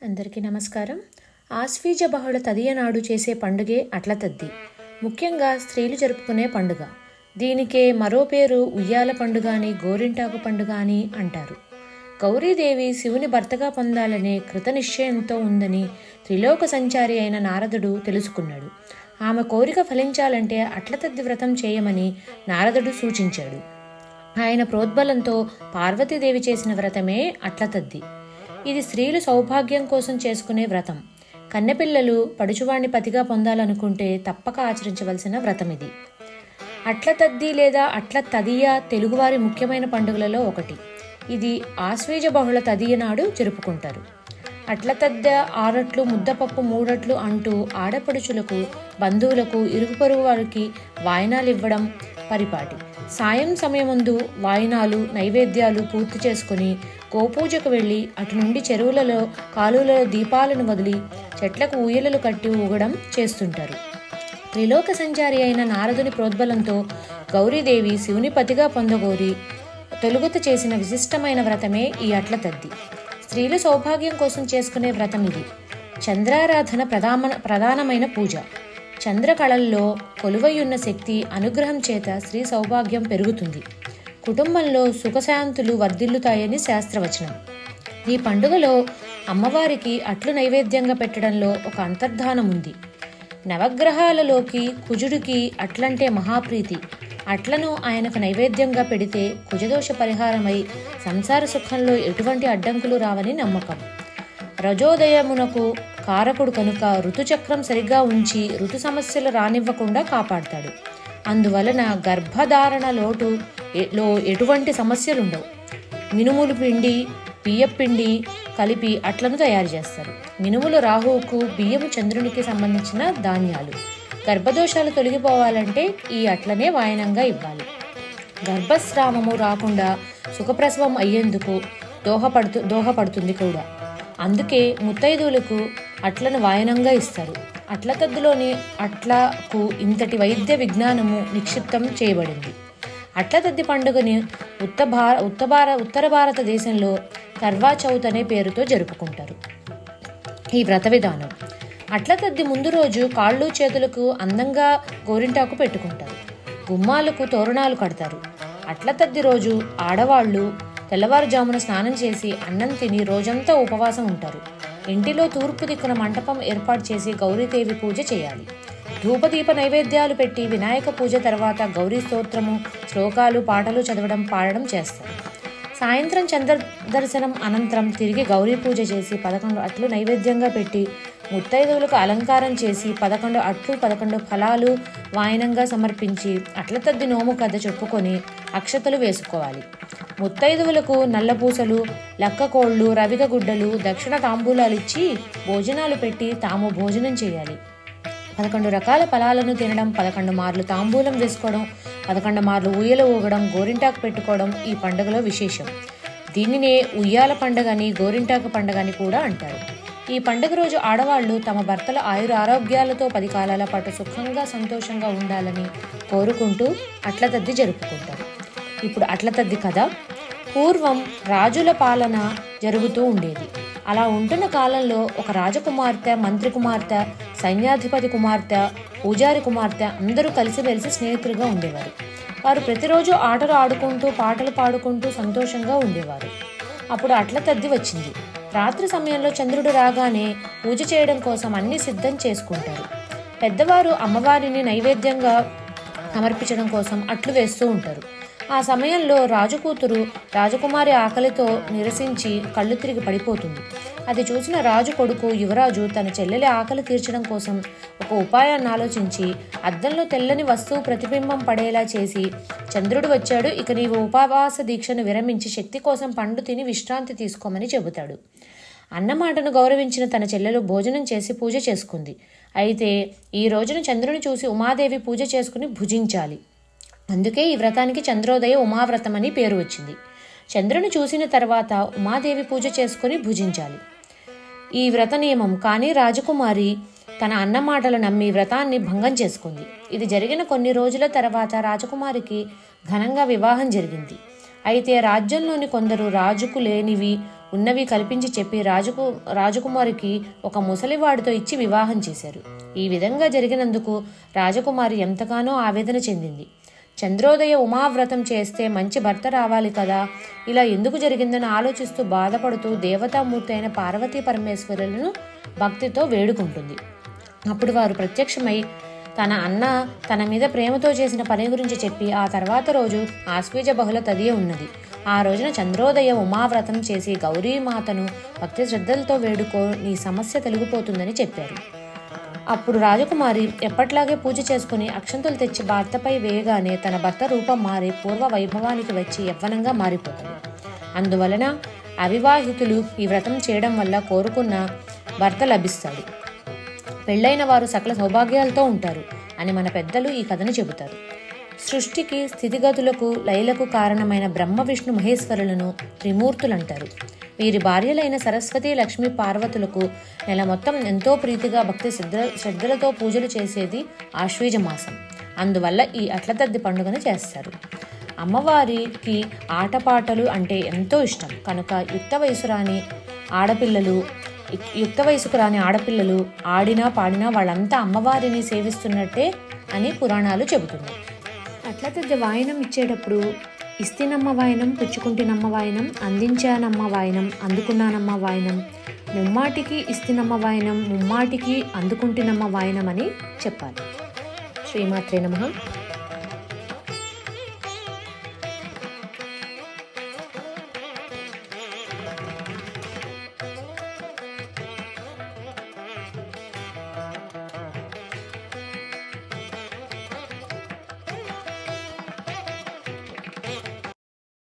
అందరికీ నమస్కారం. ఆశ్వీజ బహుళ తదియ నాడు చేసే పండుగే అట్ల తద్ది. ముఖ్యంగా స్త్రీలు జరుపుకునే పండుగ. దీనికే మరో పేరు ఉయ్యాల పండుగ అని, గోరింటాకు పండుగ అని అంటారు. గౌరీదేవి శివుని భర్తగా పొందాలనే కృత నిశ్చయంతో ఉందని త్రిలోక సంచారి అయిన నారదుడు తెలుసుకున్నాడు. ఆమె కోరిక ఫలించాలంటే అట్లతద్ది వ్రతం చేయమని నారదుడు సూచించాడు. ఆయన ప్రోద్బలంతో పార్వతీదేవి చేసిన వ్రతమే అట్లతద్ది. ఇది స్త్రీలు సౌభాగ్యం కోసం చేసుకునే వ్రతం. కన్నెపిల్లలు పడుచువాణ్ణి పతిగా పొందాలనుకుంటే తప్పక ఆచరించవలసిన వ్రతం ఇది. అట్లతద్ది లేదా అట్ల తదియ తెలుగువారి ముఖ్యమైన పండుగలలో ఒకటి. ఇది ఆశ్వీజ బహుళ తదియ నాడు జరుపుకుంటారు. అట్లతద్ద 6 అట్లు, ముద్దపప్పు 3 అట్లు అంటూ ఆడపడుచులకు, బంధువులకు, ఇరుగు పొరుగు వారికి వాయినాలు ఇవ్వడం పరిపాటి. సాయం సమయమందు వాయినాలు, నైవేద్యాలు పూర్తి చేసుకుని గోపూజకు వెళ్ళి అటు నుండి చెరువులలో, కాలువలలో దీపాలను వదిలి చెట్లకు ఊయలలు కట్టి ఊగడం చేస్తుంటారు. త్రిలోక సంచారి అయిన నారదుని ప్రోద్బలంతో గౌరీదేవి శివుని పతిగా పొందగోరి తొలుగుత చేసిన విశిష్టమైన వ్రతమే ఈ అట్ల తద్ది. స్త్రీలు సౌభాగ్యం కోసం చేసుకునే వ్రతం ఇది. చంద్రారాధన ప్రధానమైన పూజ. చంద్రకళల్లో కొలువయ్యున్న శక్తి అనుగ్రహం చేత స్త్రీ సౌభాగ్యం పెరుగుతుంది. కుటుంబంలో సుఖశాంతులు వర్ధిల్లుతాయని శాస్త్రవచనం. ఈ పండుగలో అమ్మవారికి అట్లు నైవేద్యంగా పెట్టడంలో ఒక అంతర్ధానం ఉంది. నవగ్రహాలలోకి కుజుడికి అట్లంటే మహాప్రీతి. అట్లను ఆయనకు నైవేద్యంగా పెడితే కుజదోష పరిహారమై సంసార సుఖంలో ఎటువంటి అడ్డంకులు రావని నమ్మకం. రజోదయమునకు కారకుడు కనుక ఋతుచక్రం సరిగ్గా ఉంచి ఋతు సమస్యలు రానివ్వకుండా కాపాడతాడు. అందువలన గర్భధారణ లోటులో ఎటువంటి సమస్యలుండవు. మినుములు పిండి, బియ్యపిండి కలిపి అట్లను తయారు చేస్తారు. మినుములు రాహువుకు, బియ్యము చంద్రునికి సంబంధించిన ధాన్యాలు. గర్భదోషాలు తొలగిపోవాలంటే ఈ అట్లనే వాయనంగా ఇవ్వాలి. గర్భస్రావము రాకుండా సుఖప్రసవం అయ్యేందుకు దోహపడుతుంది కూడా. అందుకే ముత్తైదువులకు అట్లను వాయనంగా ఇస్తారు. అట్లతద్దులోని అట్లకు ఇంతటి వైద్య విజ్ఞానము నిక్షిప్తం చేయబడింది. అట్లతద్ది పండుగని ఉత్తర భారతదేశంలో కర్వా చౌత్ అనే పేరుతో జరుపుకుంటారు. ఈ వ్రత విధానం: అట్లతద్ది ముందు రోజు కాళ్ళు చేతులకు అందంగా గోరింటాకు పెట్టుకుంటారు. గుమ్మాలకు తోరణాలు కడతారు. అట్లతద్ది రోజు ఆడవాళ్లు తెల్లవారుజామున స్నానం చేసి అన్నం తిని రోజంతా ఉపవాసం ఉంటారు. ఇంటిలో తూర్పు దిక్కున మంటపం ఏర్పాటు చేసి గౌరీదేవి పూజ చేయాలి. ధూపదీప నైవేద్యాలు పెట్టి వినాయక పూజ తర్వాత గౌరీ స్తోత్రము, శ్లోకాలు, పాటలు పాడడం చేస్తారు. సాయంత్రం చంద్ర దర్శనం అనంతరం తిరిగి గౌరీ పూజ చేసి 11 అట్లు నైవేద్యంగా పెట్టి ముత్తైదువులకు అలంకారం చేసి 11 అట్లు 11 ఫలాలు వాయనంగా సమర్పించి అట్లతద్ది నోము కథ చెప్పుకొని అక్షతలు వేసుకోవాలి. ముత్తైదువులకు నల్లపూసలు, లక్కకోళ్లు, రవిక గుడ్డలు, దక్షిణ తాంబూలాలు ఇచ్చి భోజనాలు పెట్టి తాము భోజనం చేయాలి. 11 రకాల ఫలాలను తినడం, 11 మార్లు తాంబూలం వేసుకోవడం, 11 మార్లు ఊయల ఊగడం, గోరింటాకు పెట్టుకోవడం ఈ పండుగలో విశేషం. దీనినే ఉయ్యాల పండుగని, గోరింటాకు పండుగ అని కూడా అంటారు. ఈ పండుగ రోజు ఆడవాళ్లు తమ భర్తల ఆరోగ్యాలతో 10 కాలాల పాటు సుఖంగా సంతోషంగా ఉండాలని కోరుకుంటూ అట్లతద్ది జరుపుకుంటారు. ఇప్పుడు అట్లతద్ది కథ. పూర్వం రాజుల పాలన జరుగుతూ ఉండేది. అలా ఉంటున్న కాలంలో ఒక రాజకుమార్తె, మంత్రి కుమార్తె, సైన్యాధిపతి కుమార్తె, పూజారి కుమార్తె అందరూ కలిసిమెలిసి స్నేహితులుగా ఉండేవారు. వారు ప్రతిరోజు ఆటలు ఆడుకుంటూ, పాటలు పాడుకుంటూ సంతోషంగా ఉండేవారు. అప్పుడు అట్లతద్ది వచ్చింది. రాత్రి సమయంలో చంద్రుడు రాగానే పూజ చేయడం కోసం అన్ని సిద్ధం చేసుకుంటారు. పెద్దవారు అమ్మవారిని నైవేద్యంగా సమర్పించడం కోసం అట్లు వేస్తూ ఉంటారు. ఆ సమయంలో రాజుకూతురు రాజకుమారి ఆకలితో నిరసించి కళ్ళు తిరిగి పడిపోతుంది. అది చూసిన రాజు కొడుకు యువరాజు తన చెల్లెలి ఆకలి తీర్చడం కోసం ఒక ఉపాయాన్ని ఆలోచించి అద్దంలో తెల్లని వస్తువు ప్రతిబింబం పడేలా చేసి, చంద్రుడు వచ్చాడు, ఇక నీవు ఉపవాస దీక్షను విరమించి శక్తి కోసం పండు తిని విశ్రాంతి తీసుకోమని చెబుతాడు. అన్నమాటను గౌరవించిన తన చెల్లెలు భోజనం చేసి పూజ చేసుకుంది. అయితే ఈ రోజున చంద్రుని చూసి ఉమాదేవి పూజ చేసుకుని భుజించాలి. అందుకే ఈ వ్రతానికి చంద్రోదయ ఉమావ్రతం అని పేరు వచ్చింది. చంద్రుని చూసిన తర్వాత ఉమాదేవి పూజ చేసుకుని భుజించాలి. ఈ వ్రత నియమం. కానీ రాజకుమారి తన అన్నమాటలు నమ్మి వ్రతాన్ని భంగం చేసుకుంది. ఇది జరిగిన కొన్ని రోజుల తర్వాత రాజకుమారికి ఘనంగా వివాహం జరిగింది. అయితే రాజ్యంలోని కొందరు రాజుకు లేనివి ఉన్నవి కల్పించి చెప్పి రాజకుమారికి ఒక ముసలివాడితో ఇచ్చి వివాహం చేశారు. ఈ విధంగా జరిగినందుకు రాజకుమారి ఎంతగానో ఆవేదన చెందింది. చంద్రోదయ ఉమావ్రతం చేస్తే మంచి భర్త రావాలి కదా, ఇలా ఎందుకు జరిగిందని ఆలోచిస్తూ బాధపడుతూ దేవతామూర్తి అయిన పార్వతీ పరమేశ్వరులను భక్తితో వేడుకుంటుంది. అప్పుడు వారు ప్రత్యక్షమై తన అన్న తన మీద ప్రేమతో చేసిన పని గురించి చెప్పి ఆ తర్వాత రోజు ఆశ్వీజ బహుళ తదియ ఉన్నది. ఆ రోజున చంద్రోదయ ఉమావ్రతం చేసి గౌరీమాతను భక్తి శ్రద్ధలతో వేడుకో, నీ సమస్య తొలగిపోతుందని చెప్పారు. అప్పుడు రాజకుమారి ఎప్పట్లాగే పూజ చేసుకుని అక్షంతులు తెచ్చి భర్తపై వేయగానే తన భర్త రూపం మారి పూర్వ వైభవానికి వచ్చి యవ్వనంగా మారిపోతాడు. అందువలన అవివాహితులు ఈ వ్రతం చేయడం వల్ల కోరుకున్న భర్త లభిస్తాడు. పెళ్ళైన వారు సకల సౌభాగ్యాలతో ఉంటారు అని మన పెద్దలు ఈ కథను చెబుతారు. సృష్టికి స్థితిగతులకు లయలకు కారణమైన బ్రహ్మ విష్ణు మహేశ్వరులను త్రిమూర్తులంటారు. వీరి భార్యలైన సరస్వతి లక్ష్మీ పార్వతులకు నెల మొత్తం ఎంతో ప్రీతిగా భక్తి శ్రద్ధలతో పూజలు చేసేది ఆశ్వీజ మాసం. అందువల్ల ఈ అట్లతద్ది పండుగను చేస్తారు. అమ్మవారికి ఆటపాటలు అంటే ఎంతో ఇష్టం కనుక యుక్త వయసుకు రాని ఆడపిల్లలు ఆడినా పాడినా వాళ్ళంతా అమ్మవారిని సేవిస్తున్నట్టే అని పురాణాలు చెబుతున్నాయి. అట్లతద్ది వాయనం ఇచ్చేటప్పుడు ఇస్తినమ్మ వాయనం, పుచ్చుకుంటినమ్మ వాయనం, అందించానమ్మ వాయనం, అందుకున్నానమ్మ వాయనం, ముమ్మాటికి ఇస్తినమ్మ వాయనం, ముమ్మాటికి అందుకుంటినమ్మ వాయనం అని చెప్పాలి. శ్రీమాత్రే నమః.